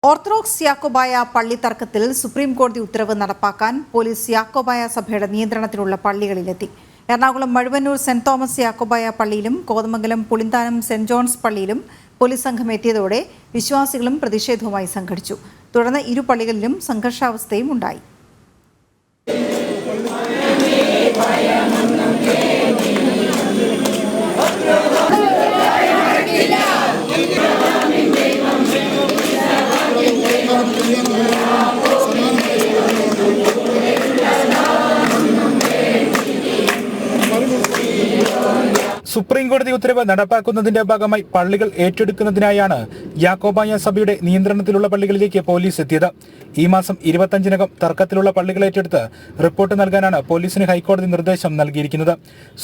Orthodox Yakobaya പള്ളി തർക്കത്തിൽ supreme കോടതി ഉത്തരവ് നടപ്പാക്കാൻ പോലീസ് യാക്കോബായ സഭയുടെ നിയന്ത്രണത്തിലുള്ള പള്ളികളിലെത്തി. എറണാകുളം മഴുവന്നൂർ സെന്റ് തോമസ് യാക്കോബായ പള്ളിയിലും കോതമംഗലം പുളിന്താനം സെന്റ് ജോൺസ് പള്ളിയിലും പോലീസ് സംഘം എത്തിയതോടെ വിശ്വാസികളും പ്രതിഷേധവുമായി സംഘടിച്ചു. തുടർന്ന് ഇരു പള്ളികളിലും സംഘർഷാവസ്ഥയും ഉണ്ടായി. സുപ്രീം കോടതി ഉത്തരവ് നടപ്പാക്കുന്നതിന്റെ ഭാഗമായി പള്ളികൾ ഏറ്റെടുക്കുന്നതിനായാണ് യാക്കോബായ സഭയുടെ നിയന്ത്രണത്തിലുള്ള പള്ളികളിലേക്ക് പോലീസ് എത്തിയത്. ഈ മാസം 25-നകം തർക്കത്തിലുള്ള പള്ളികൾ ഏറ്റെടുത്ത് റിപ്പോർട്ട് നൽകാനാണ് പോലീസിന് ഹൈക്കോടതി നിർദ്ദേശം നൽകിയിരിക്കുന്നത്.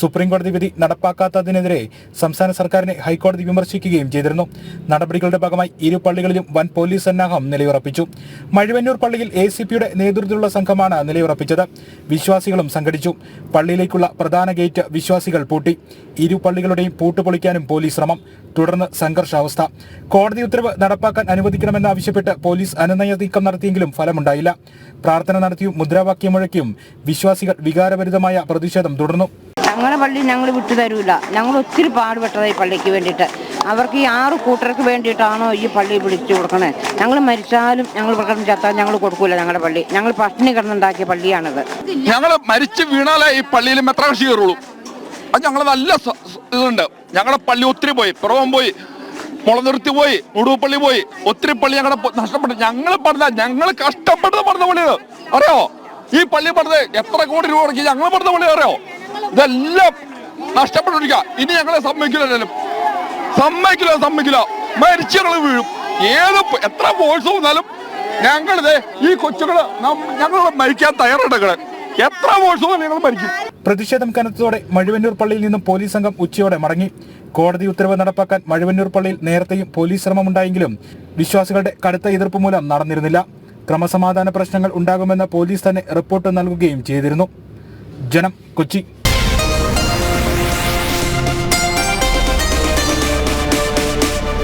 സുപ്രീം കോടതി വിധി നടപ്പാക്കാത്തതിനെതിരെ സംസ്ഥാന സർക്കാരിനെ ഹൈക്കോടതി വിമർശിക്കുകയും ചെയ്തിരുന്നു. നടപടികളുടെ ഭാഗമായി ഇരു പള്ളികളിലും വൻ പോലീസ് സന്നാഹം നിലയുറപ്പിച്ചു. മഴുവന്നൂർ പള്ളിയിൽ ACPയുടെ നേതൃത്വത്തിലുള്ള സംഘമാണ് നിലയുറപ്പിച്ചത്. വിശ്വാസികളും സംഘടിച്ചു. പള്ളിയിലേക്കുള്ള പ്രധാന ഗേറ്റ് വിശ്വാസികൾ പൂട്ടി. ഇരു പള്ളികളുടെയും പൂട്ട് പൊളിക്കാനും പോലീസ് ശ്രമം. തുടർന്ന് സംഘർഷാവസ്ഥ. കോടതി ഉത്തരവ് നടപ്പാക്കാൻ അനുവദിക്കണമെന്നാവശ്യപ്പെട്ട് പോലീസ് അനുനയ നീക്കം നടത്തിയെങ്കിലും ഫലമുണ്ടായില്ല. പ്രാർത്ഥന നടത്തിയും മുദ്രാവാക്യം മുഴക്കിയും വിശ്വാസികൾ വികാരഭരിതമായ പ്രതിഷേധം തുടർന്നു. ഞങ്ങളുടെ പള്ളി ഞങ്ങൾ വിട്ടു തരൂല. ഞങ്ങൾ ഒത്തിരി പാടുപെട്ടത് ഈ പള്ളിക്ക് വേണ്ടിയിട്ട്. അവർക്ക് ഈ 6 കൂട്ടർക്ക് വേണ്ടിയിട്ടാണോ ഈ പള്ളി പിടിച്ചു കൊടുക്കണേ? ഞങ്ങൾ മരിച്ചാലും ഞങ്ങൾ പ്രകടനം ചത്താലും ഞങ്ങൾ കൊടുക്കൂല. ഞങ്ങളുടെ പള്ളി ഞങ്ങൾ പട്ടിണി കിടന്നുണ്ടാക്കിയ പള്ളിയാണിത്. ഞങ്ങൾ മരിച്ചു വീണാലേ ഈ പള്ളിയിൽ മെത്ര കൃഷി കയറുള്ളൂ. അത് ഞങ്ങൾ നല്ല ഇതുണ്ട്. ഞങ്ങളുടെ പള്ളി ഒത്തിരി പോയി, പിറവം പോയി, മുളനിർത്തി പോയി, മുടുവപ്പള്ളി പോയി, ഒത്തിരി പള്ളി ഞങ്ങളുടെ നഷ്ടപ്പെട്ടു. ഞങ്ങൾ കഷ്ടപ്പെട്ടത് പണിത പള്ളിയത് അറിയോ? ഈ പള്ളി പണിത് എത്ര കോടി രൂപ മുടക്കി ഞങ്ങൾ പണിത പള്ളി അറിയോ? ഇതെല്ലാം നഷ്ടപ്പെട്ടിരിക്കുക. ഇനി ഞങ്ങളെ സമ്മതിക്കില്ല. മരിച്ചു ഞങ്ങൾ വീഴും. എത്ര ഫോഴ്സ് വന്നാലും ഞങ്ങളിത് ഈ കൊച്ചുകള് ഞങ്ങൾ മരിക്കാൻ തയ്യാറെടുക്കണം. എത്ര ഫോഴ്സ് ഞങ്ങൾ മരിക്കും. പ്രതിഷേധം കനത്തതോടെ മഴുവന്നൂർ പള്ളിയിൽ നിന്നും പോലീസ് സംഘം ഉച്ചയോടെ മടങ്ങി. കോടതി ഉത്തരവ് നടപ്പാക്കാൻ മഴുവന്നൂർ പള്ളിയിൽ നേരത്തെയും പോലീസ് ശ്രമമുണ്ടായെങ്കിലും വിശ്വാസികളുടെ കടുത്ത എതിർപ്പ് മൂലം നടന്നിരുന്നില്ല. ക്രമസമാധാന പ്രശ്നങ്ങൾ ഉണ്ടാകുമെന്ന് പോലീസ് തന്നെ റിപ്പോർട്ട് നൽകുകയും ചെയ്തിരുന്നു. ജനം, കൊച്ചി.